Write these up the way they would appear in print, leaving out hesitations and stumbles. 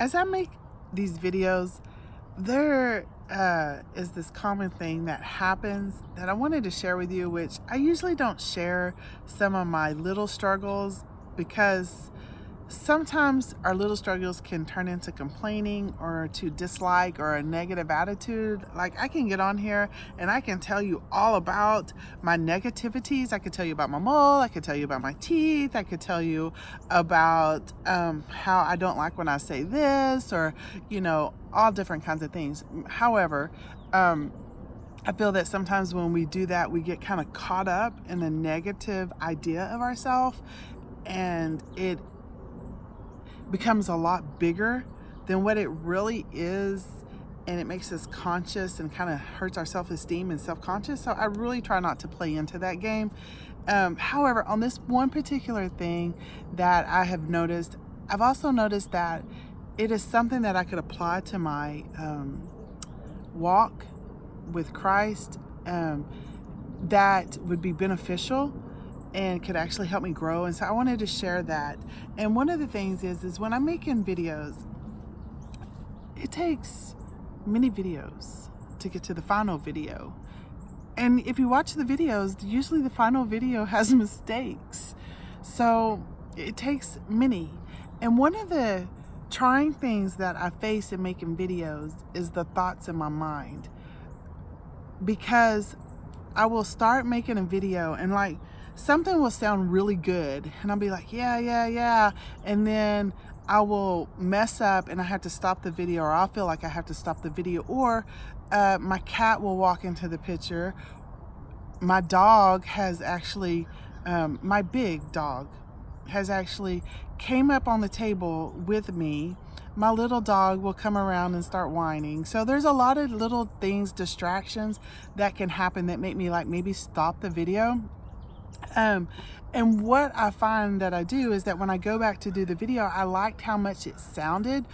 As I make these videos, there is this common thing that happens that I wanted to share with you, which I usually don't share some of my little struggles because sometimes our little struggles can turn into complaining or to dislike or a negative attitude. Like, I can get on here and I can tell you all about my negativities. I could tell you about my mole. I could tell you about my teeth. I could tell you about how I don't like when I say this, or, all different kinds of things. However, I feel that sometimes when we do that, we get kind of caught up in a negative idea of ourselves, and it becomes a lot bigger than what it really is, and it makes us conscious and kind of hurts our self-esteem and self-conscious. So I really try not to play into that game. However, on this one particular thing that I have noticed, I've also noticed that it is something that I could apply to my walk with Christ, that would be beneficial and could actually help me grow. And so I wanted to share that. And one of the things is when I'm making videos, it takes many videos to get to the final video. And if you watch the videos, usually the final video has mistakes. So it takes many. And one of the trying things that I face in making videos is the thoughts in my mind. Because I will start making a video and something will sound really good and I'll be like, yeah. And then I will mess up and I have to stop the video, or I'll feel like I have to stop the video, or my cat will walk into the picture. My dog has actually, my big dog has actually came up on the table with me. My little dog will come around and start whining. So there's a lot of little things, distractions that can happen that make me maybe stop the video. And what I find that I do is that when I go back to do the video, I liked how much it sounded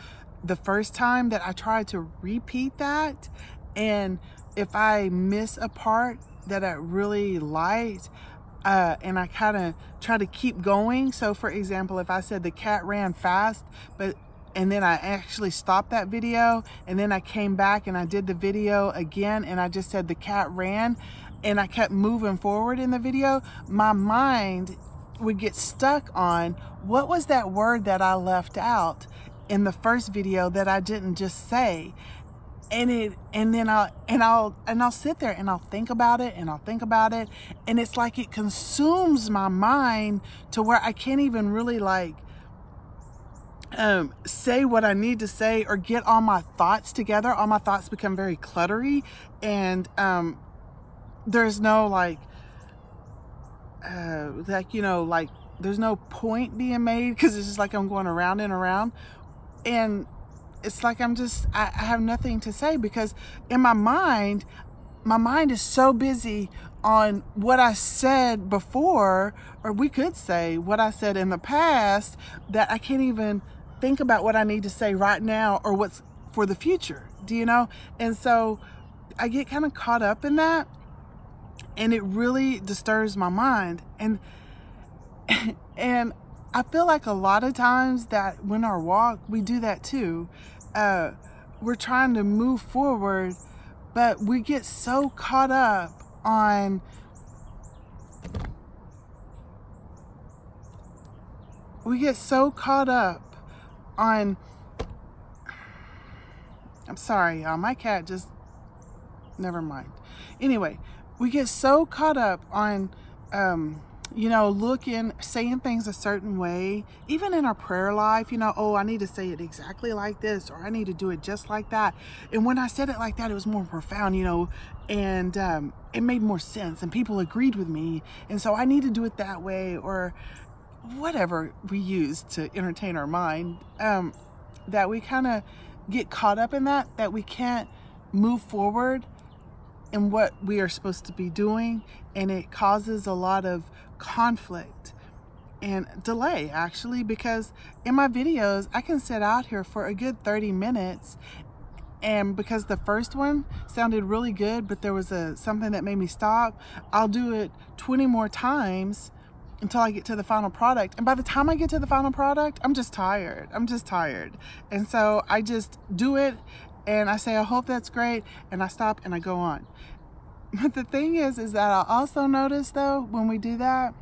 the first time, that I try to repeat that. And if I miss a part that I really liked, and I kind of try to keep going. So for example, if I said the cat ran fast, and then I actually stopped that video, and then I came back and I did the video again and I just said the cat ran, and I kept moving forward in the video, my mind would get stuck on what was that word that I left out in the first video that I didn't just say. And then I'll sit there and I'll think about it and it's like it consumes my mind to where I can't even really say what I need to say or get all my thoughts together. All my thoughts become very cluttery, and there's no there's no point being made, because it's just like I'm going around and around, and it's like I have nothing to say, because in my mind is so busy on what I said before, or we could say what I said in the past, that I can't even think about what I need to say right now or what's for the future. Do you know? And so I get kind of caught up in that, and it really disturbs my mind. And I feel like a lot of times that when our walk, we do that too. We're trying to move forward, but we get so caught up on I'm sorry, y'all, my cat just, never mind. Anyway, we get so caught up on saying things a certain way, even in our prayer life, I need to say it exactly like this, or I need to do it just like that. And when I said it like that, it was more profound, and it made more sense, and people agreed with me. And so I need to do it that way, or whatever we use to entertain our mind, that we kind of get caught up in that we can't move forward in what we are supposed to be doing, and it causes a lot of conflict and delay, actually, because in my videos I can sit out here for a good 30 minutes, and because the first one sounded really good but there was something that made me stop, I'll do it 20 more times until I get to the final product. And by the time I get to the final product, I'm just tired. And so I just do it and I say, I hope that's great. And I stop and I go on. But the thing is that I also notice though, when we do that,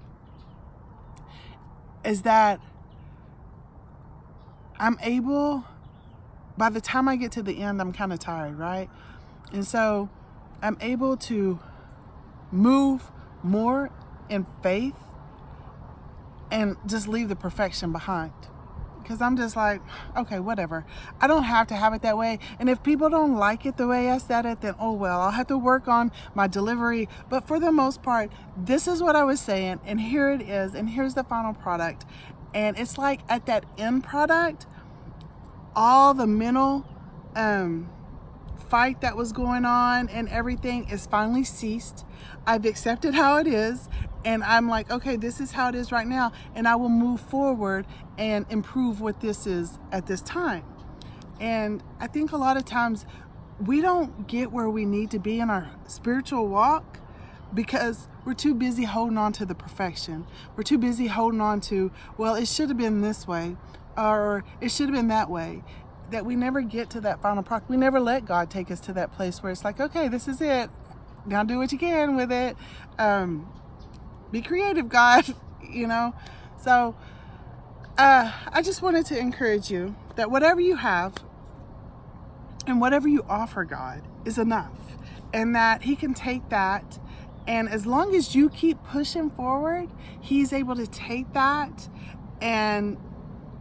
is that I'm able, by the time I get to the end, I'm kind of tired, right? And so I'm able to move more in faith and just leave the perfection behind. Because I'm just like, okay, whatever. I don't have to have it that way. And if people don't like it the way I said it, then oh well, I'll have to work on my delivery. But for the most part, this is what I was saying, and here it is, and here's the final product. And it's like at that end product, all the mental fight that was going on and everything is finally ceased. I've accepted how it is, and I'm like, okay, this is how it is right now, and I will move forward and improve what this is at this time. And I think a lot of times we don't get where we need to be in our spiritual walk because we're too busy holding on to the perfection. We're too busy holding on to, well, it should have been this way, or it should have been that way, that we never get to that final product. We never let God take us to that place where it's like, okay, this is it. Now do what you can with it. Be creative, God, you know? So I just wanted to encourage you that whatever you have and whatever you offer God is enough, and that He can take that, and as long as you keep pushing forward, He's able to take that and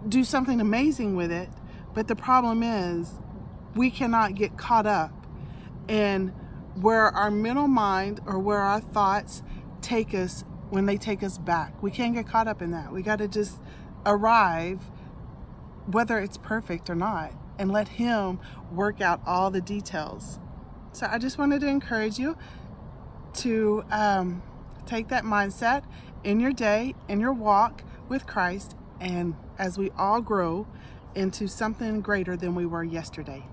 do something amazing with it. But the problem is we cannot get caught up in where our mental mind or where our thoughts take us when they take us back. We can't get caught up in that. We got to just arrive, whether it's perfect or not, and let Him work out all the details. So I just wanted to encourage you to take that mindset in your day, in your walk with Christ, and as we all grow into something greater than we were yesterday.